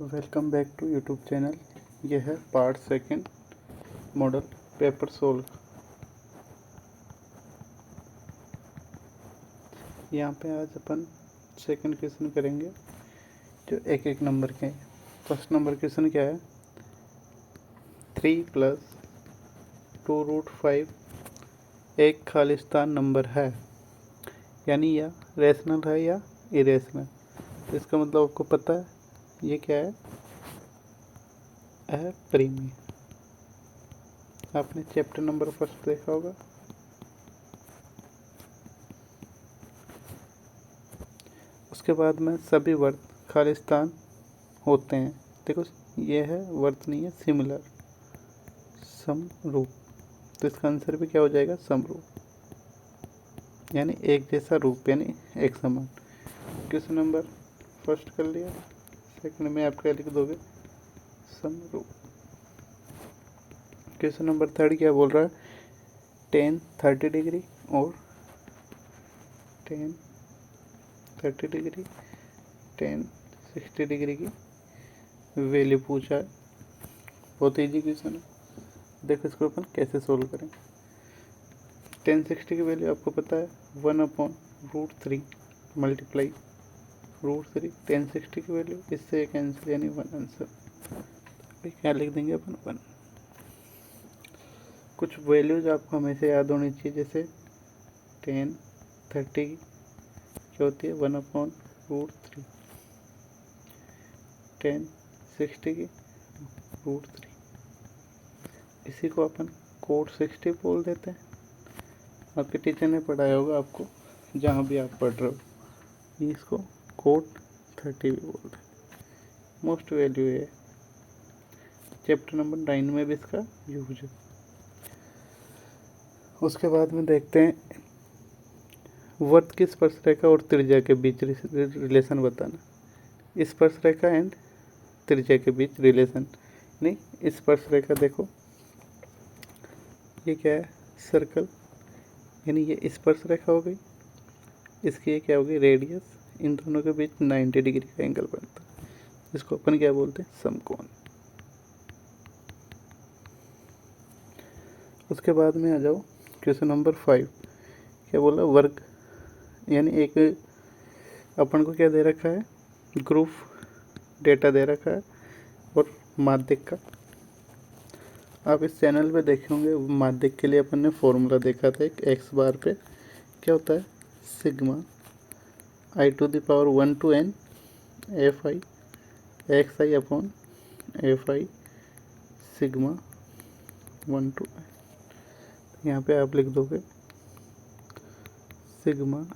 Welcome back to YouTube channel. यह है part second model paper solve. यहाँ पे आज अपन सेकंड क्वेश्चन करेंगे जो एक एक नंबर के हैं। फर्स्ट नंबर क्वेश्चन क्या है, 3 + 2√5 एक खालिस्तान नंबर है, यानी यह रेशनल है या इरेशनल। तो इसका मतलब आपको पता है ये क्या है प्रीमी। आपने चैप्टर नंबर फर्स्ट देखा होगा। उसके बाद में सभी वर्त खालिस्तान होते हैं। देखो ये है वर्त नहीं है, सिमिलर समरूप। तो इसका आंसर भी क्या हो जाएगा, समरूप, यानी एक जैसा रूप, यानी एक समान। क्वेश्चन नंबर फर्स्ट कर लिया, सेकंड में आप क्या लिख दोगे, समरूप। क्वेश्चन नंबर थर्ड क्या बोल रहा है, 10 30 डिग्री और 10 30 डिग्री 10 60 डिग्री की वैल्यू पूछा है। बहुत ईजी क्वेश्चन है। देखो इसको अपन कैसे सोल्व करें। 10 60 की वैल्यू आपको पता है 1/√3 मल्टीप्लाई √3। 10 60 की वैल्यू इससे एक आंसर यानी 1 आंसर। क्या लिख देंगे अपन 1। कुछ वैल्यूज आपको हमेशा याद होनी चाहिए, जैसे 10 30 क्या होती है 1/√3, 10 60 की √3। इसी को अपन कोड 60 बोल देते हैं। आपके टीचर ने पढ़ाया होगा आपको जहाँ भी आप पढ़ रहे हो। इसको कोड 30 भी बोलते हैं। मोस्ट वैल्यू है। चैप्टर नंबर 9 में भी इसका यूज है। उसके बाद में देखते हैं वर्त की स्पर्शरेखा और त्रिज्या के बीच रिलेशन बताना। स्पर्शरेखा एंड त्रिज्या के बीच रिलेशन, नहीं स्पर्शरेखा देखो ये क्या है, सर्कल, यानी ये स्पर्शरेखा हो गई, इसकी ये क्या होगी, रेडियस। इन दोनों के बीच 90 डिग्री का एंगल बनता है, इसको अपन क्या बोलते हैं, समकोण। उसके बाद में आ जाओ क्वेश्चन नंबर 5। क्या बोला, वर्ग, यानी एक अपन को क्या दे रखा है, ग्रुप डेटा दे रखा है और माध्यक का। आप इस चैनल पे देखे होंगे, माध्यक के लिए अपन ने फॉर्मूला देखा था एक x बार पे क्या होता है, sigma i⁻1 to n fi xi/fi sigma 1 to n। यहाँ पे आप लिख दोगे sigma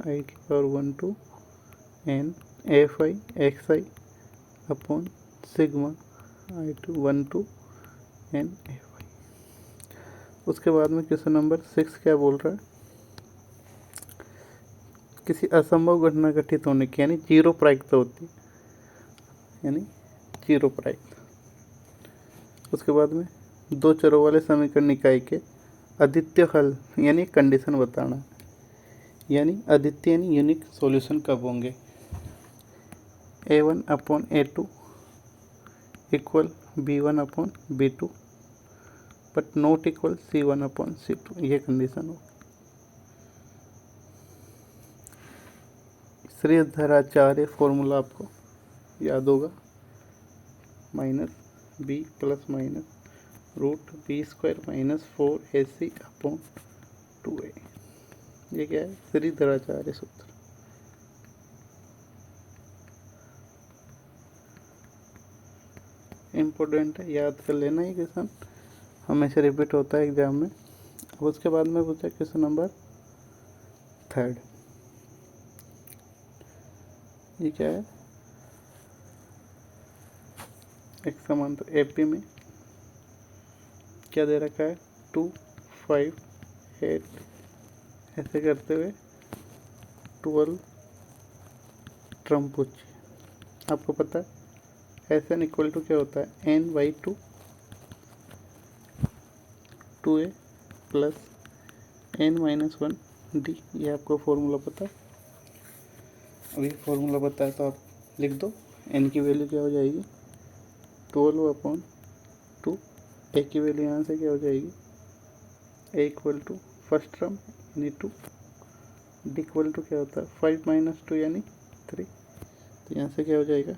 i⁻1 to n fi xi/सिग्मा i1 to n fi। उसके बाद में क्वेश्चन नंबर 6 क्या बोल रहा है, किसी असंभव घटना घटित होने की, यानी जीरो प्रायिकता होती है, यानी जीरो प्रायिकता। उसके बाद में दो चरों वाले समीकरण इकाई के अद्वितीय हल यानी कंडीशन बताना, यानी अद्वितीय यानी यूनिक सॉल्यूशन कब होंगे। a1/a2 equal b1/b2 but not equal c1/c2, ये कंडीशन हो। श्रीधराचार्य फॉर्मूला आपको याद होगा, -b + √b² - 4ac/2a। ये क्या है, श्रीधराचार्य सूत्र। इम्पोर्टेंट है, याद कर लेना। ये क्वेश्चन हमेशा रिपीट होता है एग्जाम में। अब उसके बाद में पूछा क्वेश्चन नंबर 3। ये क्या है, एक समांतर एपी में क्या दे रखा है, 2 5 8 ऐसे करते हुए 12 ट्रम्पुच। आपको पता है SN इक्वल टू क्या होता है, n/2 2a + n-1 d। ये आपको फॉर्मूला पता है। अभी फॉर्मूला पता है तो आप लिख दो, n की वैल्यू क्या हो जाएगी, 12/2। ए की वैल्यू यहाँ से क्या हो जाएगी, ए इक्वल टू फर्स्ट टर्म यानी 2, डी इक्वल टू क्या होता है 5 - 2 यानी 3। तो यहाँ से क्या हो जाएगा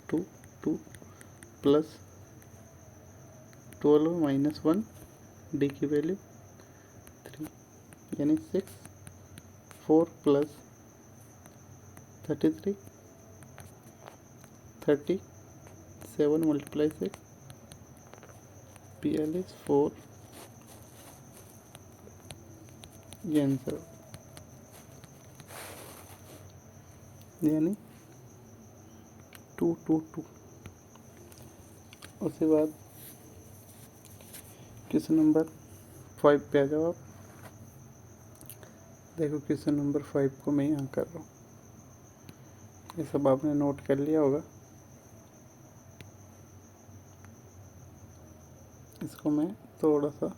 2 2 प्लस 12 - 1, डी की वैल्यू 3 यानी 6, 4 प्लस 33, 37 × 6 42, ये आंसर यानी 222। उसके बाद क्वेश्चन नंबर 5 पे आ जाओ आप। देखो क्वेश्चन नंबर 5 को मैं यहाँ कर रहा हूँ, ये सब आपने नोट कर लिया होगा। इसको मैं थोड़ा सा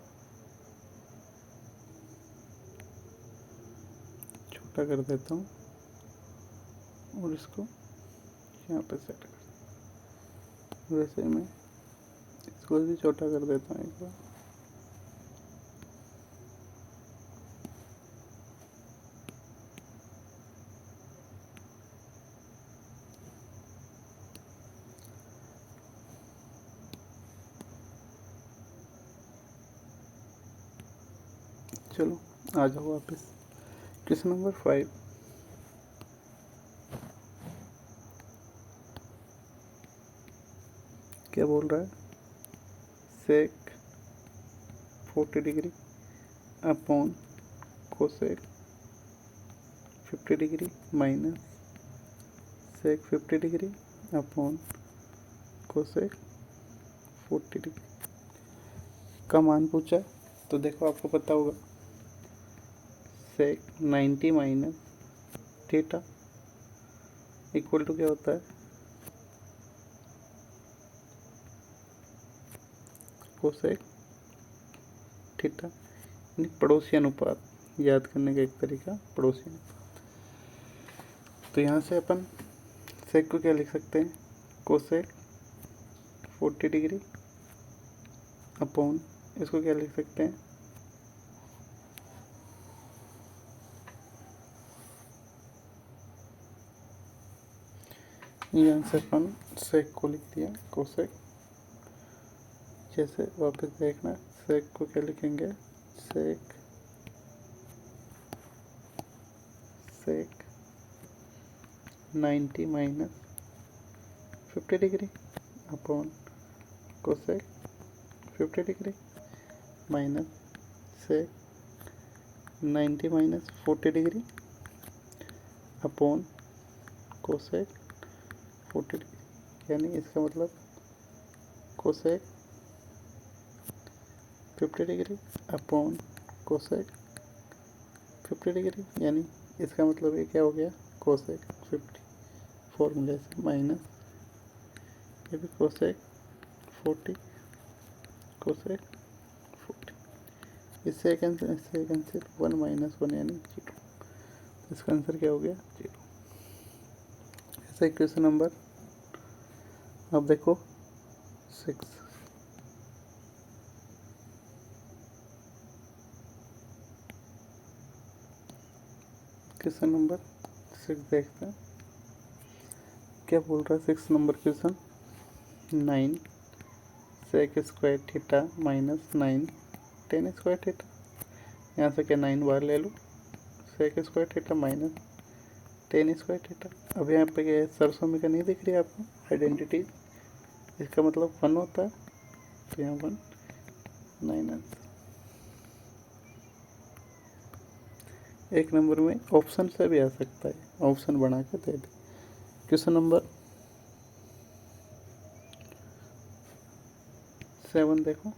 छोटा कर देता हूँ और इसको यहाँ पे सेट कर, वैसे मैं इसको भी छोटा कर देता हूँ एक बार। चलो आ जाओ वापस क्वेश्चन नंबर 5। क्या बोल रहा है, sec 40 degree upon cosec 50 degree minus sec 50 degree upon cosec 40 degree का मान पूछा। तो देखो आपको पता होगा sec 90 minus theta equal to क्या होता है कोसेक थीटा, यानी पड़ोसी अनुपात। याद करने का एक तरीका पड़ोसी अनुपात। तो यहाँ से अपन सेक को क्या लिख सकते हैं, कोसेक 40 डिग्री अपॉन इसको क्या लिख सकते हैं, यहाँ से अपन सेक को लिख दिया कोसेक। जैसे वापस देखना, सेक को क्या लिखेंगे, sec 90 minus 50 degree upon cosec 50 degree minus sec 90 minus 40 degree upon cosec 40 degree, यानी इसका मतलब cosec 50 degree upon cosec 50 degree, यानी इसका मतलब ये क्या हो गया कोसेक 50 फॉर्मूले से माइनस ये भी कोसेक 40 कोसेक 40, इससे कैंसिल 1 - 1 यानी 0। इसका आंसर क्या हो गया 0। ऐसा इक्वेशन नंबर अब देखो 6। क्वेश्चन नंबर 6 देखते हैं क्या बोल रहा है। 6 number question, 9 sec square theta minus 9 tan square theta. यहाँ से क्या 9 बार ले लो, sec square theta minus tan square theta. अब यहाँ पे क्या है, सरसों में का नहीं दिख रही है आपको आइडेंटिटी, इसका मतलब 1 होता है, तो यहाँ 1 9 आंसर। एक नंबर में ऑप्शन से भी आ सकता है, ऑप्शन बना के दे दे। क्वेश्चन नंबर 7 देखो,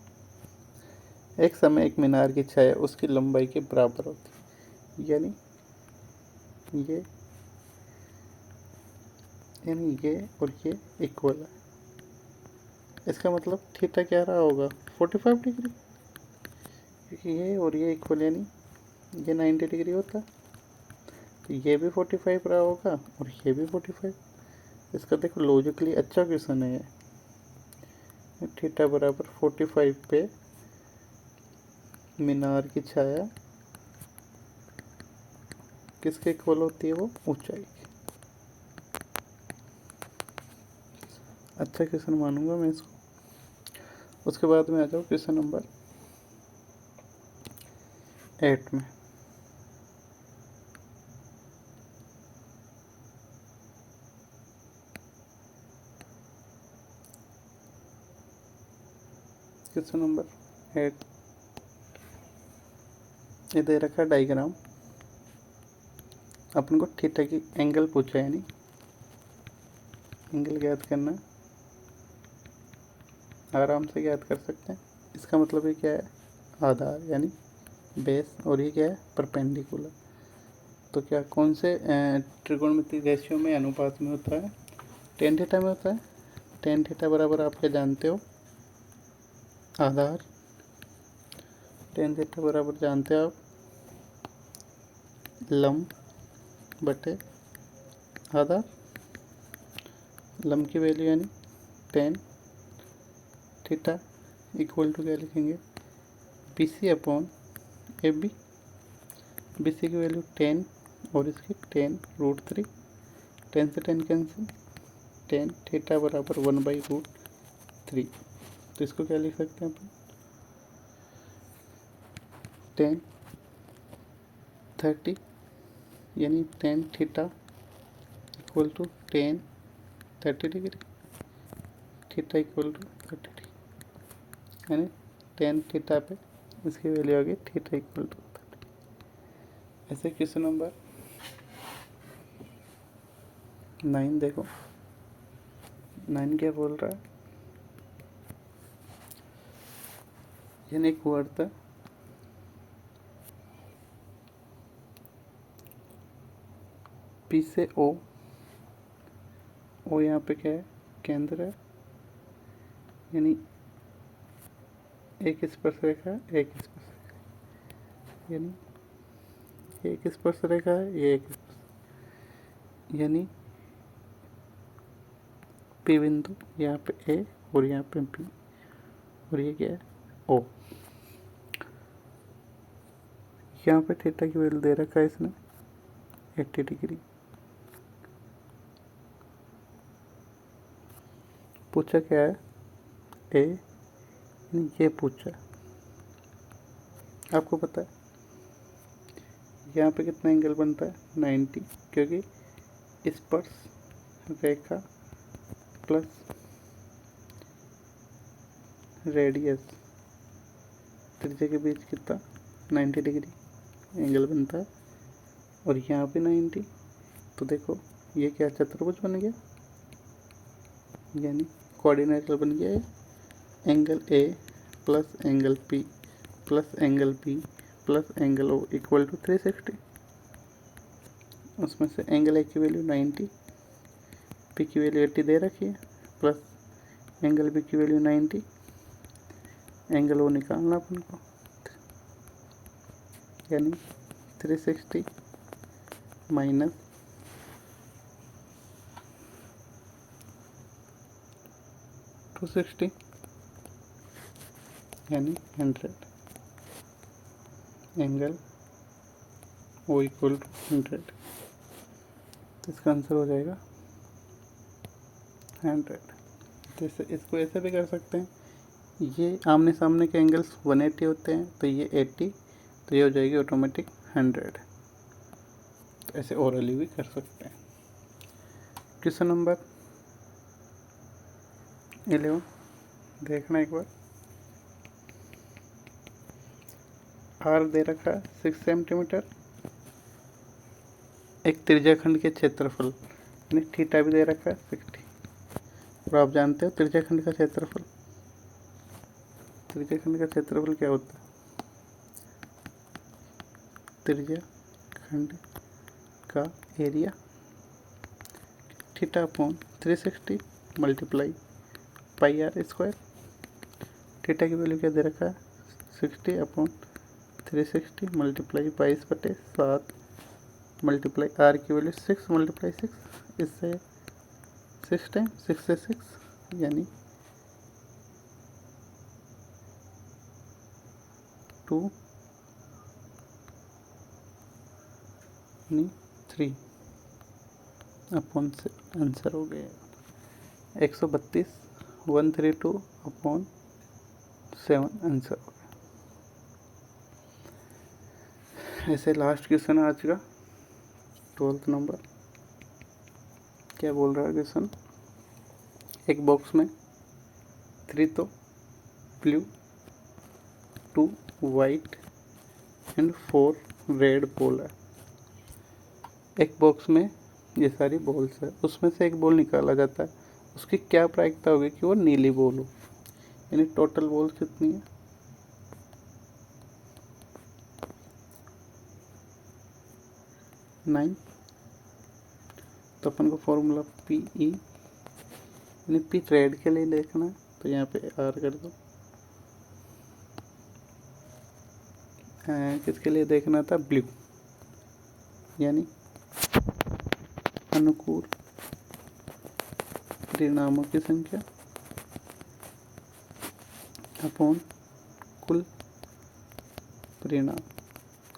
एक समय एक मीनार की छाया उसकी लंबाई के बराबर होती, यानी ये और ये इक्वल है। इसका मतलब थीटा क्या रहा होगा 45 डिग्री, क्योंकि ये और ये इक्वल, यानी ये 90 डिग्री होता, तो ये भी 45 रहा होगा और ये भी 45। इसका देखो लॉजिकली अच्छा क्वेश्चन है ये। थीटा बराबर 45 पे मीनार की छाया किसके इक्वल होती है? वो ऊंचाई की। अच्छा क्वेश्चन मानूंगा मैं इसको। उसके बाद में आ जाओ क्वेश्चन नंबर 8 में। क्वेश्चन नंबर 8 ये दे रखा है डायग्राम। अपन को थीटा की एंगल पूछा है, यानी एंगल ज्ञात करना आराम से ज्ञात कर सकते हैं। इसका मतलब ये क्या है? आधार यानी बेस, और ये क्या है? परपेंडिकुलर। तो क्या कौन से त्रिकोणमितीय रेशियो में, अनुपात में होता है? टेन थीटा में होता है। टेन थीटा बराबर आप क्या जानते हो? आधार। टेन थीटा बराबर जानते हो आप लंब बटे आधार। लंब की वैल्यू यानी टेन थीटा इक्वल टू क्या लिखेंगे? B C upon A B. B C की वैल्यू 10 और इसकी 10√3। 10 से 10 कैंसिल। 10 थीटा बराबर 1/√3। तो इसको क्या लिख सकते हैं अपन? 10 30 यानी 10 theta equal to 10 30 degree. Theta equal to 30 degree यानी 10 थीटा पे इसकी वैल्यू आ गई थीटा इक्वल टू 30। ऐसे क्वेश्चन नंबर 9 देखो। 9 क्या बोल रहा है? यानी एक वर्ड था पी से ओ। ओ यहाँ पे क्या है? केंद्र है, यानी एक स्पर्श रेखा है, एक स्पर्श रेखा, यानी एक स्पर्श रेखा है, ये एक यानी पी बिंदु यहाँ पे ए और यहाँ पे पी, और ये क्या है? ओ। यहाँ पे थीटा की वैल्यू दे रखा है इसने 80 डिग्री। पूछा क्या है? ए, ये पूछा। आपको पता है यहाँ पे कितना एंगल बनता है? 90, क्योंकि स्पर्श रेखा प्लस रेडियस त्रिज्या के बीच कितना? 90 डिग्री एंगल बनता है। और यहाँ पे 90। तो देखो ये क्या चतुर्भुज बन गया, यानी कोऑर्डिनेटर बन गया है। Angle A plus angle P plus angle B plus angle O equal to 360। उसमें से एंगल ए की वैल्यू 90, पी की वैल्यू 80 दे रखी है, प्लस एंगल बी की वैल्यू 90, एंगल ओ निकालना अपन को, यानी 360 माइनस 260 यानी 100। Angle O equal to 100। तो इसका आंसर हो जाएगा 100। तो इसको ऐसे भी कर सकते हैं, ये आमने सामने के एंगल्स 180 होते हैं, तो ये 80, तो ये हो जाएगी ऑटोमेटिक 100। तो ऐसे ओरली भी कर सकते हैं। क्वेश्चन नंबर 11 देखना एक बार। आर दे रखा है 6 सेंटीमीटर। एक त्रिज्याखंड के क्षेत्रफल यानी थीटा भी दे रखा है 60। और आप जानते हो त्रिज्याखंड का क्षेत्रफल, त्रिज्याखंड का क्षेत्रफल क्या होता है? त्रिज्याखंड का area theta upon 360 multiply pi r square. Theta की वैल्यू क्या दे रखा है? 60 अपॉन 360 मल्टीप्लाई 22/7 मल्टीप्लाई आर की वैल्यू 6 मल्टीप्लाई 6, इससे 6 टाइम 6 से 6 यानी 2 यानी 3 अपॉन से आंसर हो गया 132 132 अपॉन 7 आंसर हो गया। ऐसे लास्ट क्वेश्चन है आज का 12th नंबर। क्या बोल रहा है क्वेश्चन, एक बॉक्स में 3 तो blue 2 white and 4 red ball है। एक बॉक्स में ये सारी बॉल्स है, उसमें से एक बॉल निकाला जाता है, उसकी क्या प्रायिकता होगी कि वो नीली बॉल हो। यानी टोटल बॉल्स कितनी है 9। तो अपन को फॉर्मूला पी ई यानी पी रेड के लिए देखना है, तो यहाँ पे आर कर दो। किसके लिए देखना था, ब्लू, यानी अनुकूल परिणामों की संख्या अपॉन कुल परिणाम।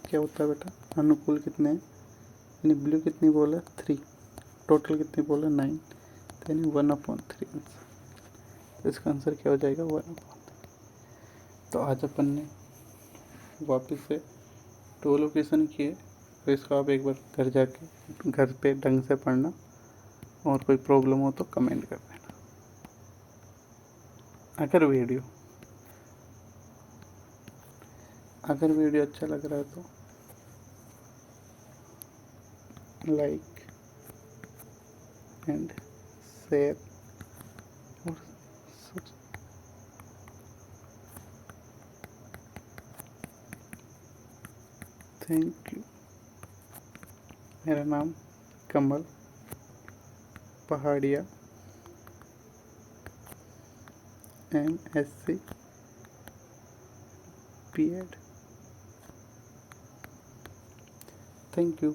क्या होता है बेटा, अनुकूल कितने हैं, यानी ब्लू कितनी बॉल है 3, टोटल कितनी बॉल है 9, तो यानी 1/3 आंसर। तो इसका आंसर क्या हो जाएगा 1/3। तो आज अपन ने वापस से 12 क्वेश्चन किए, तो इसको आप एक बार घर जाके घर पे ढंग से पढ़ना, और कोई प्रॉब्लम हो तो कमेंट कर देना। अगर वीडियो अच्छा लग रहा है तो लाइक एंड शेयर और थैंक यू। मेरा नाम कमल पहाड़िया, MSc B.Ed। Thank you.